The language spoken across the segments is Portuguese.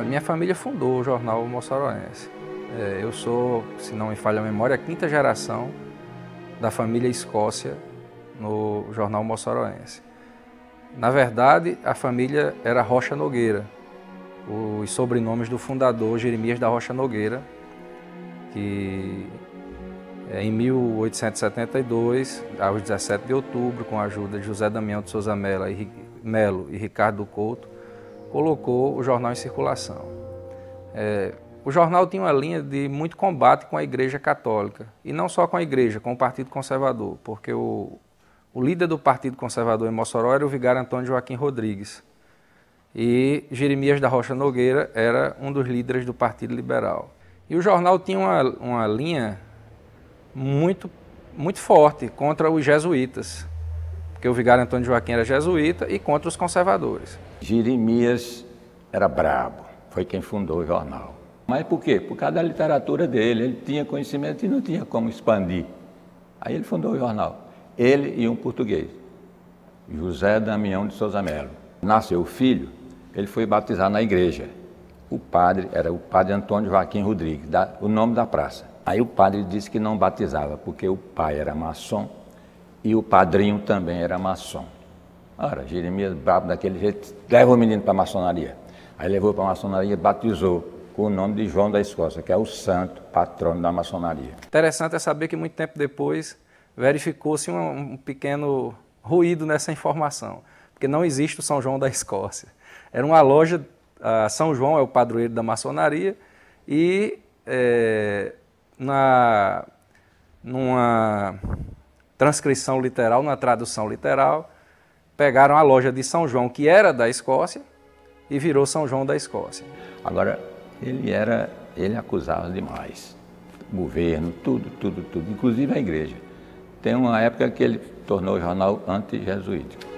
A minha família fundou o jornal Moçoroense. Eu sou, se não me falha a memória, a quinta geração da família Escócia no jornal Moçoroense. Na verdade, a família era Rocha Nogueira, os sobrenomes do fundador Jeremias da Rocha Nogueira, que em 1872, aos 17 de outubro, com a ajuda de José Damião de Souza Melo e Ricardo Couto, colocou o jornal em circulação. O jornal tinha uma linha de muito combate com a Igreja Católica, e não só com a Igreja, com o Partido Conservador, porque o líder do Partido Conservador em Mossoró era o vigário Antônio Joaquim Rodrigues, e Jeremias da Rocha Nogueira era um dos líderes do Partido Liberal. E o jornal tinha uma linha muito forte contra os jesuítas, porque o vigário Antônio Joaquim era jesuíta, e contra os conservadores. Jeremias era brabo, foi quem fundou o jornal. Mas por quê? Por causa da literatura dele, ele tinha conhecimento e não tinha como expandir. Aí ele fundou o jornal, ele e um português, José Damião de Souza Melo. Nasceu o filho, ele foi batizado na igreja. O padre era o padre Antônio Joaquim Rodrigues, o nome da praça. Aí o padre disse que não batizava, porque o pai era maçom e o padrinho também era maçom. Ora, Jeremias, brabo daquele jeito, leva o menino para a maçonaria. Aí levou para a maçonaria e batizou com o nome de João da Escócia, que é o santo patrono da maçonaria. Interessante é saber que muito tempo depois verificou-se um pequeno ruído nessa informação, porque não existe o São João da Escócia. Era uma loja, São João é o padroeiro da maçonaria, e numa transcrição literal, numa tradução literal, pegaram a loja de São João, que era da Escócia, e virou São João da Escócia. Agora, ele acusava demais. O governo, tudo, inclusive a igreja. Tem uma época que ele tornou o jornal anti-jesuítico.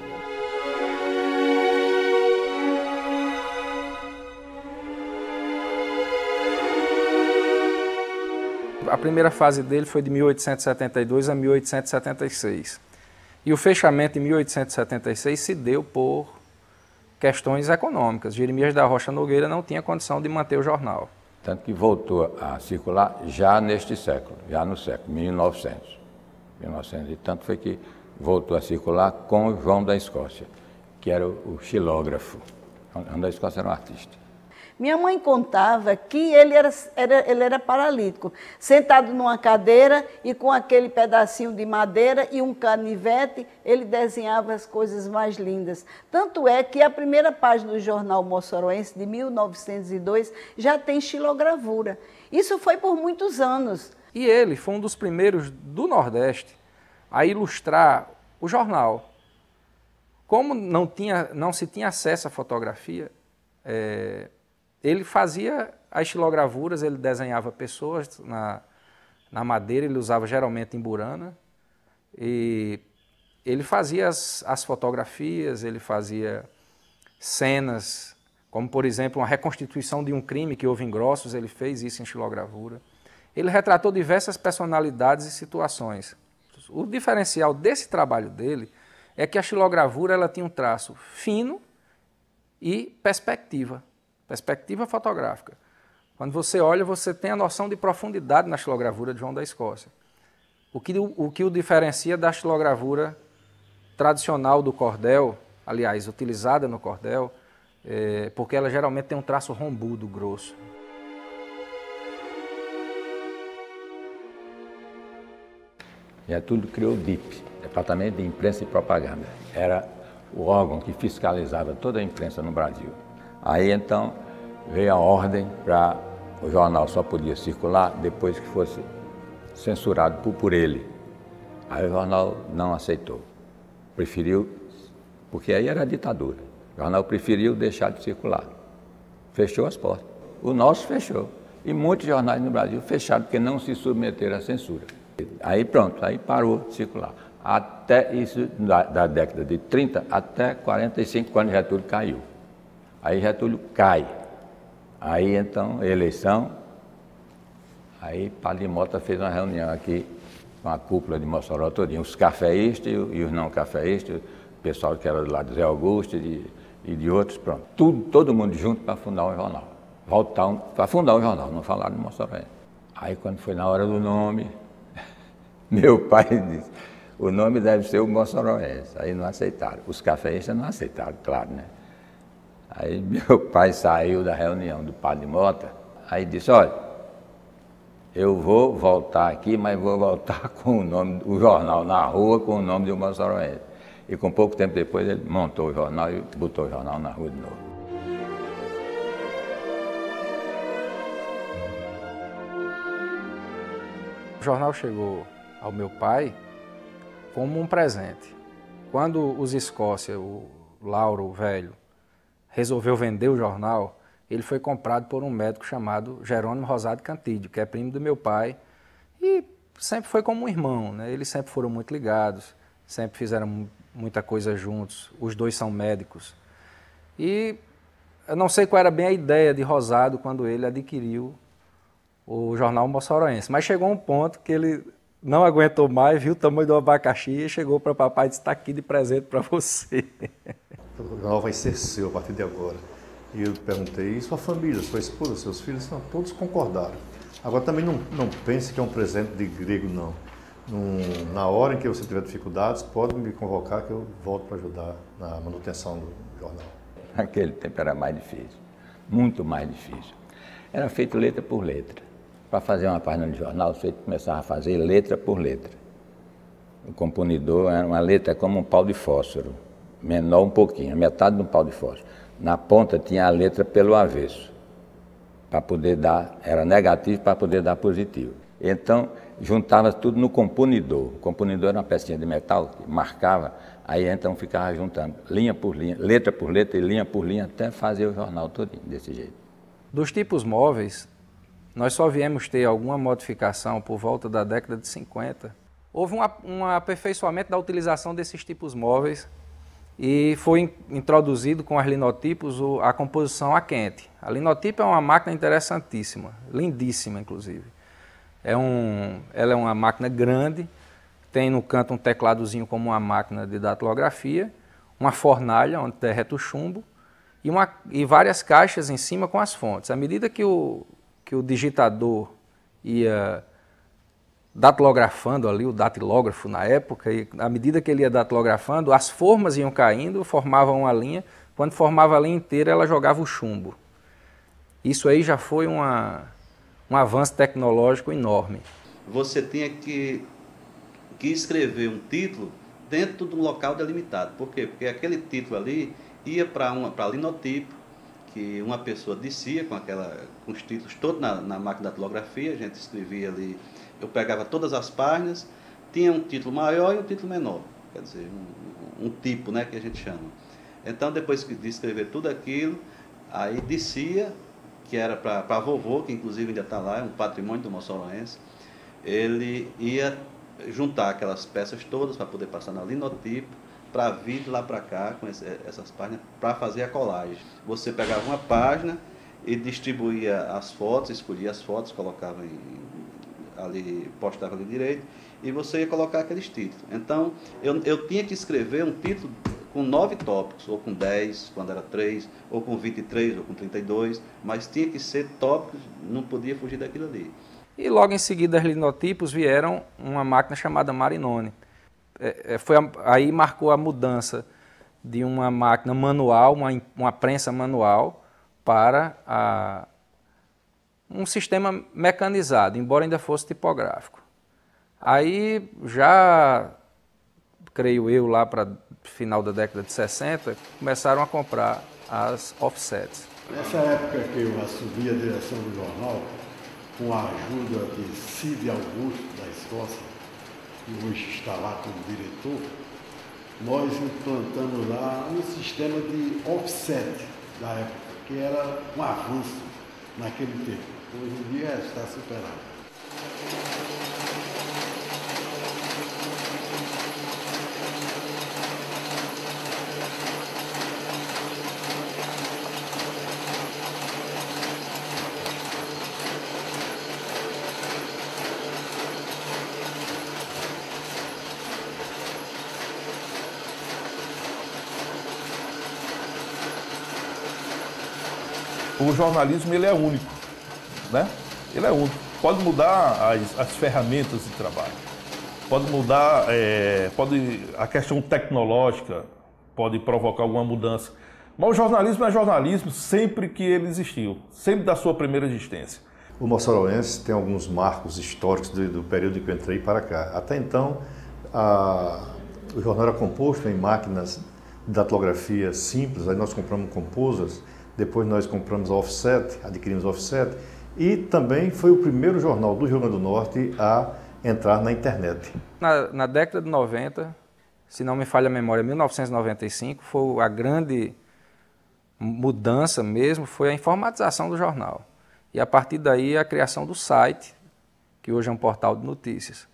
A primeira fase dele foi de 1872 a 1876. E o fechamento em 1876 se deu por questões econômicas. Jeremias da Rocha Nogueira não tinha condição de manter o jornal. Tanto que voltou a circular já neste século, já no século 1900. E tanto foi que voltou a circular com o João da Escócia, que era o xilógrafo. João da Escócia era um artista. Minha mãe contava que ele era paralítico, sentado numa cadeira e com aquele pedacinho de madeira e um canivete, ele desenhava as coisas mais lindas. Tanto é que a primeira página do jornal Moçoroense, de 1902, já tem xilogravura. Isso foi por muitos anos. E ele foi um dos primeiros do Nordeste a ilustrar o jornal. Como não se tinha acesso à fotografia, ele fazia as xilogravuras, ele desenhava pessoas na madeira, ele usava geralmente emburana, e ele fazia as fotografias, ele fazia cenas, como por exemplo uma reconstituição de um crime que houve em Grossos, ele fez isso em xilogravura. Ele retratou diversas personalidades e situações. O diferencial desse trabalho dele é que a xilogravura ela tinha um traço fino e perspectiva fotográfica. Quando você olha, você tem a noção de profundidade na xilogravura de João da Escócia. O que o diferencia da xilogravura tradicional do cordel, aliás, utilizada no cordel, porque ela geralmente tem um traço rombudo, grosso. Getúlio criou o DIP, Departamento de Imprensa e Propaganda. Era o órgão que fiscalizava toda a imprensa no Brasil. Aí então veio a ordem para o jornal só podia circular depois que fosse censurado por ele. Aí o jornal não aceitou, preferiu, porque aí era a ditadura. O jornal preferiu deixar de circular, fechou as portas. O nosso fechou e muitos jornais no Brasil fecharam porque não se submeteram à censura. Aí pronto, aí parou de circular. Até isso, da década de 30 até 45, quando Getúlio caiu. Aí Getúlio cai. Aí então, eleição. Aí Padre Mota fez uma reunião aqui com a cúpula de Mossoró todinha, os cafeístas e os não cafeístas, o pessoal que era do lado de Zé Augusto e de outros, pronto. Todo mundo junto para fundar um jornal. voltar para fundar o jornal, não falaram de Moçoroense. Aí quando foi na hora do nome, meu pai disse, o nome deve ser o Moçoroense. Aí não aceitaram. Os cafeístas não aceitaram, claro, né? Aí meu pai saiu da reunião do Padre Mota, aí disse, olha, eu vou voltar aqui, mas vou voltar com o nome, o jornal na rua com o nome de Moçoroense. E com pouco tempo depois ele montou o jornal e botou o jornal na rua de novo. O jornal chegou ao meu pai como um presente. Quando os Escócia, o Lauro, o velho, resolveu vender o jornal, ele foi comprado por um médico chamado Jerônimo Rosado Cantídio, que é primo do meu pai, e sempre foi como um irmão, né? Eles sempre foram muito ligados, sempre fizeram muita coisa juntos, os dois são médicos. E eu não sei qual era bem a ideia de Rosado quando ele adquiriu o jornal Moçoroense, mas chegou um ponto que ele não aguentou mais, viu o tamanho do abacaxi e chegou para o papai e disse, está aqui de presente para você. O jornal vai ser seu a partir de agora. E eu perguntei, e sua família, sua esposa, seus filhos? Não, todos concordaram. Agora também não pense que é um presente de grego, não. Na hora em que você tiver dificuldades, pode me convocar que eu volto para ajudar na manutenção do jornal. Naquele tempo era mais difícil, muito mais difícil. Era feito letra por letra. Para fazer uma página de jornal, você começava a fazer letra por letra. O componidor era uma letra como um pau de fósforo, menor um pouquinho, a metade de um pau de fósforo. Na ponta tinha a letra pelo avesso, para poder dar, era negativo para poder dar positivo. Então, juntava tudo no componidor. O componidor era uma pecinha de metal que marcava, aí então ficava juntando linha por linha, letra por letra e linha por linha, até fazer o jornal todinho desse jeito. Dos tipos móveis, nós só viemos ter alguma modificação por volta da década de 50. Houve um aperfeiçoamento da utilização desses tipos móveis e foi introduzido com as linotipos a composição a quente. A linotipo é uma máquina interessantíssima, lindíssima inclusive. Ela é uma máquina grande, tem no canto um tecladozinho como uma máquina de datilografia, uma fornalha onde derrete o chumbo e várias caixas em cima com as fontes. À medida que o digitador ia datilografando ali, o datilógrafo na época, e à medida que ele ia datilografando, as formas iam caindo, formavam uma linha. Quando formava a linha inteira, ela jogava o chumbo. Isso aí já foi um avanço tecnológico enorme. Você tinha que escrever um título dentro de um local delimitado. Por quê? Porque aquele título ali ia para linotipo, que uma pessoa descia com os títulos todos na máquina de datilografia, a gente escrevia ali, eu pegava todas as páginas, tinha um título maior e um título menor, quer dizer, um tipo, né, que a gente chama. Então, depois de escrever tudo aquilo, aí descia, que era para a vovô, que inclusive ainda está lá, é um patrimônio do Moçoroense, ele ia juntar aquelas peças todas para poder passar na linotipo, para vir de lá para cá com essas páginas para fazer a colagem. Você pegava uma página e distribuía as fotos, escolhia as fotos, colocava ali, postava ali direito, e você ia colocar aqueles títulos. Então, eu tinha que escrever um título com 9 tópicos, ou com 10, quando era 3, ou com 23, ou com 32, mas tinha que ser tópicos, não podia fugir daquilo ali. E logo em seguida, as linotipos vieram uma máquina chamada Marinoni. Aí marcou a mudança de uma máquina manual, uma prensa manual, para um sistema mecanizado, embora ainda fosse tipográfico. Aí já, creio eu, lá para final da década de 60, começaram a comprar as offsets. Nessa época que eu assumi a direção do jornal, com a ajuda de Cid Augusto, da Escócia, que hoje está lá como diretor, nós implantamos lá um sistema de offset da época, que era um avanço naquele tempo. Hoje em dia está superado. o jornalismo ele é único, né? Ele é único. Pode mudar as ferramentas de trabalho, pode mudar, a questão tecnológica pode provocar alguma mudança. Mas o jornalismo é jornalismo sempre que ele existiu, sempre da sua primeira existência. O moçoroense tem alguns marcos históricos do período em que eu entrei para cá. Até então, o jornal era composto em máquinas de datilografia simples, aí nós compramos composers, depois nós compramos a offset, adquirimos a offset, e também foi o primeiro jornal do Rio Grande do Norte a entrar na internet. Na década de 90, se não me falha a memória, 1995, foi a grande mudança mesmo, foi a informatização do jornal. E a partir daí a criação do site, que hoje é um portal de notícias.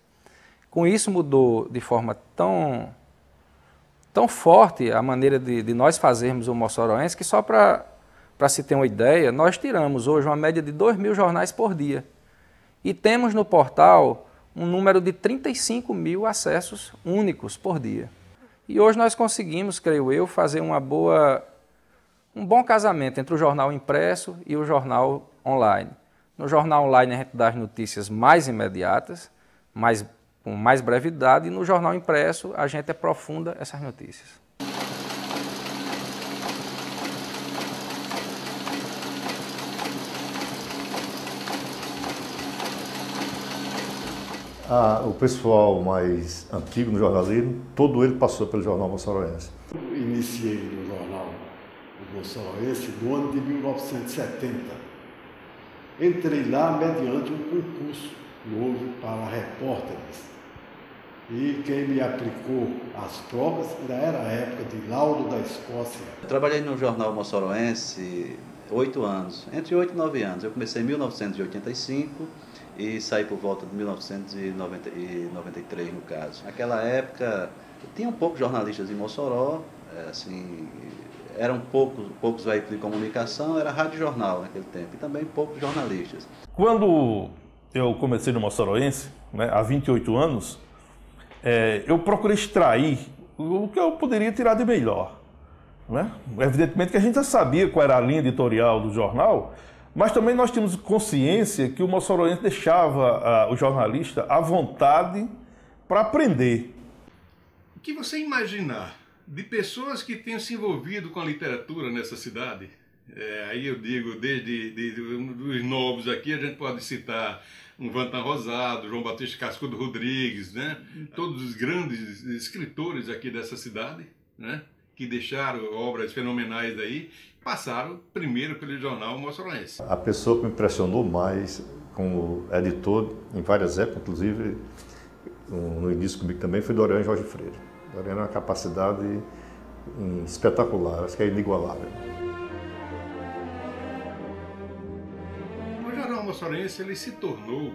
Com isso mudou de forma tão forte a maneira de nós fazermos o moçoroense, que só para se ter uma ideia, nós tiramos hoje uma média de 2.000 jornais por dia. E temos no portal um número de 35.000 acessos únicos por dia. E hoje nós conseguimos, creio eu, fazer um bom casamento entre o jornal impresso e o jornal online. No jornal online a gente dá as notícias mais imediatas, com mais brevidade, e no jornal impresso a gente aprofunda essas notícias. O pessoal mais antigo no jornalismo, todo ele passou pelo Jornal Moçoroense. Eu iniciei no jornal Moçoroense no ano de 1970. Entrei lá mediante um concurso novo para repórteres. E quem me aplicou as provas ainda era a época de laudo da Escócia. Eu trabalhei no jornal Moçoroense 8 anos, entre 8 e 9 anos. Eu comecei em 1985 e saí por volta de 1993, no caso. Naquela época, tinha poucos jornalistas em Mossoró, assim, eram poucos veículos de comunicação, era rádio-jornal naquele tempo, e também poucos jornalistas. Quando eu comecei no Moçoroense, né, há 28 anos, eu procurei extrair o que eu poderia tirar de melhor. Né? Evidentemente que a gente já sabia qual era a linha editorial do jornal, mas também nós tínhamos consciência que o Moçoroense deixava o jornalista à vontade para aprender. O que você imaginar de pessoas que tenham se envolvido com a literatura nessa cidade? Aí eu digo, desde os novos aqui, a gente pode citar um Vantan Rosado, João Batista Cascudo Rodrigues, né? Todos os grandes escritores aqui dessa cidade, né? Que deixaram obras fenomenais aí, passaram primeiro pelo jornal Moçoroense. A pessoa que me impressionou mais como editor, em várias épocas, inclusive no início comigo também, foi Dorian Jorge Freire. Dorian era uma capacidade espetacular, acho que é inigualável. O jornal Moçoroense ele se tornou,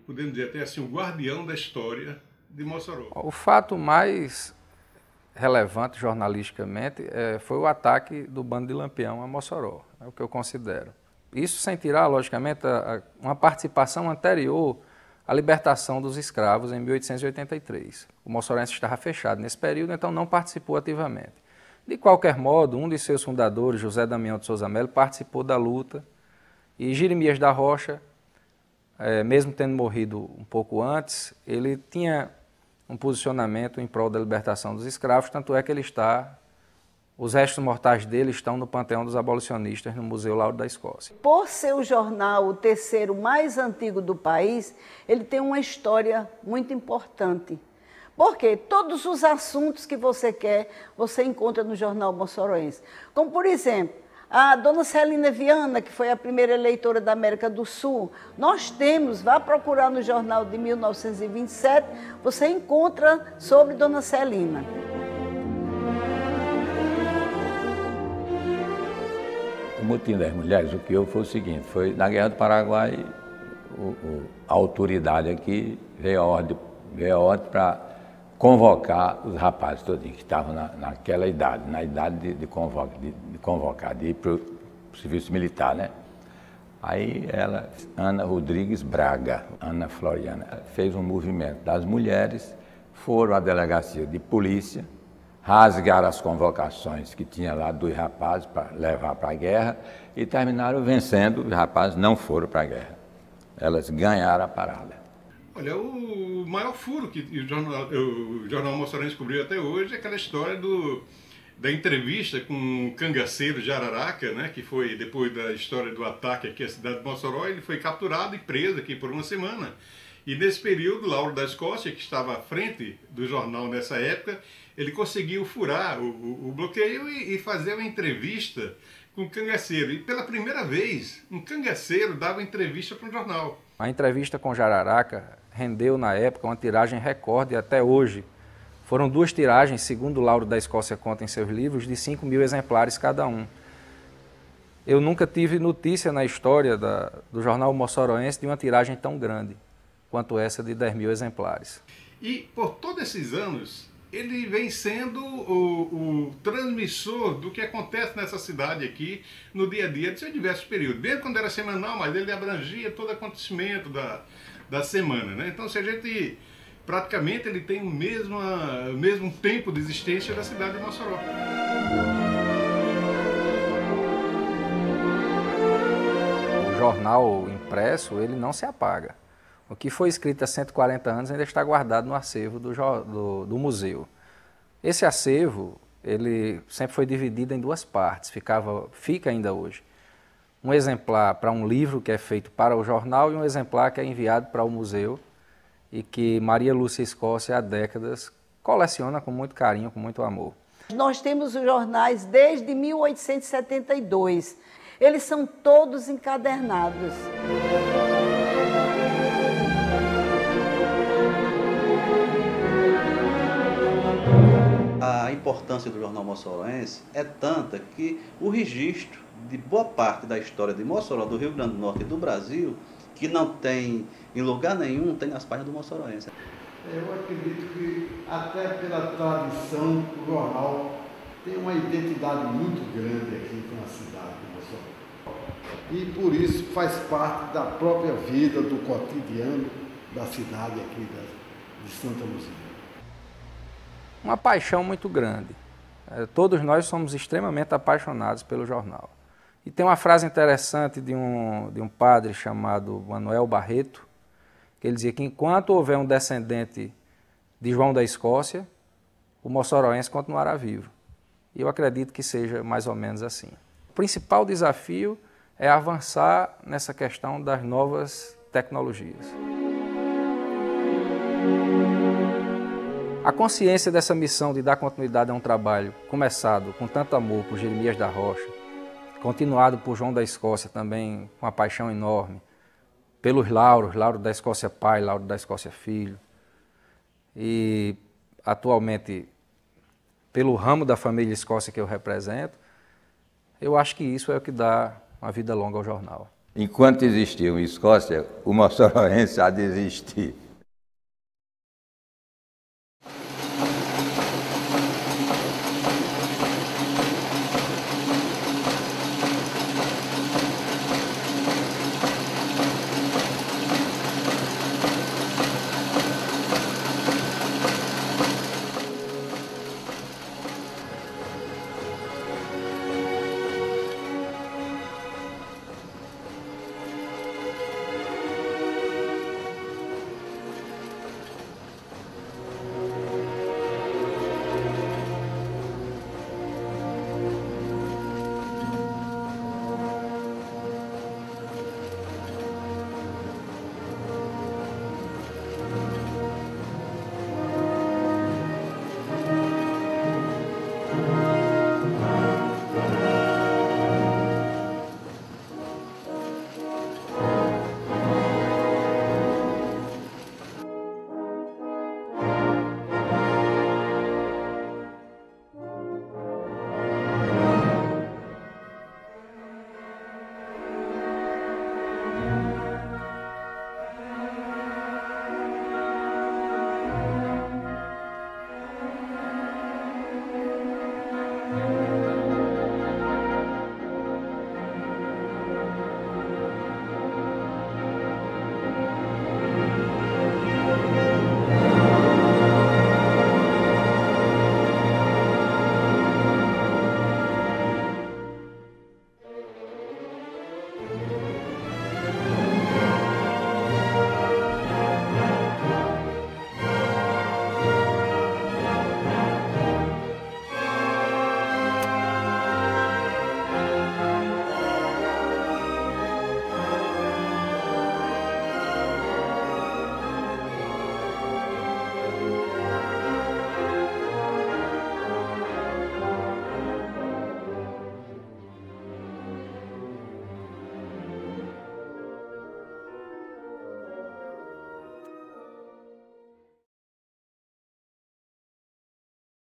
podemos dizer até assim, o guardião da história de Mossoró. O fato mais relevante jornalisticamente foi o ataque do bando de Lampião a Mossoró, é o que eu considero. Isso sem tirar, logicamente, uma participação anterior à libertação dos escravos em 1883. O Moçoroense estava fechado nesse período, então não participou ativamente. De qualquer modo, um de seus fundadores, José Damião de Souza Melo, participou da luta, e Jeremias da Rocha, mesmo tendo morrido um pouco antes, ele tinha um posicionamento em prol da libertação dos escravos, tanto é que os restos mortais dele estão no Panteão dos Abolicionistas, no Museu Lauro da Escócia. Por ser o jornal o terceiro mais antigo do país, ele tem uma história muito importante. Porque todos os assuntos que você quer, você encontra no jornal Moçoroense. Como, por exemplo, a dona Celina Viana, que foi a primeira eleitora da América do Sul, nós temos, vá procurar no jornal de 1927, você encontra sobre dona Celina. O motim das mulheres, o que houve foi o seguinte, foi na Guerra do Paraguai, a autoridade aqui veio a ordem para convocar os rapazes todinhos que estavam naquela idade, na idade de convocar, de ir para o serviço militar, né? Aí ela, Ana Rodrigues Braga, Ana Floriana, fez um movimento das mulheres, foram à delegacia de polícia, rasgaram as convocações que tinha lá dos rapazes para levar para a guerra e terminaram vencendo, os rapazes não foram para a guerra. Elas ganharam a parada. Olha, o maior furo que o Jornal Mossorense cobriu até hoje é aquela história da entrevista com o cangaceiro de Araraca, né, que foi depois da história do ataque aqui à cidade de Mossoró. Ele foi capturado e preso aqui por uma semana. E nesse período, Lauro da Escócia, que estava à frente do jornal nessa época, ele conseguiu furar o bloqueio e fazer uma entrevista com o cangaceiro. E pela primeira vez, um cangaceiro dava entrevista para um jornal. A entrevista com Jararaca rendeu, na época, uma tiragem recorde até hoje. Foram 2 tiragens, segundo Lauro da Escócia conta em seus livros, de 5.000 exemplares cada um. Eu nunca tive notícia na história do jornal Mossoroense de uma tiragem tão grande quanto essa de 10.000 exemplares. E por todos esses anos, ele vem sendo o transmissor do que acontece nessa cidade aqui no dia a dia de seus diversos períodos. Desde quando era semanal, mas ele abrangia todo acontecimento da semana, né? Então, se a gente praticamente ele tem o mesmo tempo de existência da cidade de Mossoró. O jornal impresso, ele não se apaga. O que foi escrito há 140 anos ainda está guardado no acervo do museu. Esse acervo, ele sempre foi dividido em 2 partes, fica ainda hoje. Um exemplar para um livro que é feito para o jornal e um exemplar que é enviado para o museu e que Maria Lúcia Escócia há décadas coleciona com muito carinho, com muito amor. Nós temos os jornais desde 1872. Eles são todos encadernados. A importância do jornal Mossoroense é tanta que o registro de boa parte da história de Mossoró, do Rio Grande do Norte e do Brasil, que não tem em lugar nenhum, tem nas páginas do Mossoroense. Eu acredito que até pela tradição, o jornal tem uma identidade muito grande aqui com a cidade de Mossoró. E por isso faz parte da própria vida, do cotidiano da cidade aqui de Santa Luzia. Uma paixão muito grande. Todos nós somos extremamente apaixonados pelo jornal. E tem uma frase interessante de um padre chamado Manuel Barreto, que ele dizia que enquanto houver um descendente de João da Escócia, o moçoroense continuará vivo. E eu acredito que seja mais ou menos assim. O principal desafio é avançar nessa questão das novas tecnologias. A consciência dessa missão de dar continuidade a um trabalho começado com tanto amor por Jeremias da Rocha, continuado por João da Escócia também com uma paixão enorme, pelos Lauros, Lauro da Escócia pai, Lauro da Escócia filho, e atualmente pelo ramo da família Escócia que eu represento, eu acho que isso é o que dá uma vida longa ao jornal. Enquanto existir uma Escócia, o moçoroense há de existir.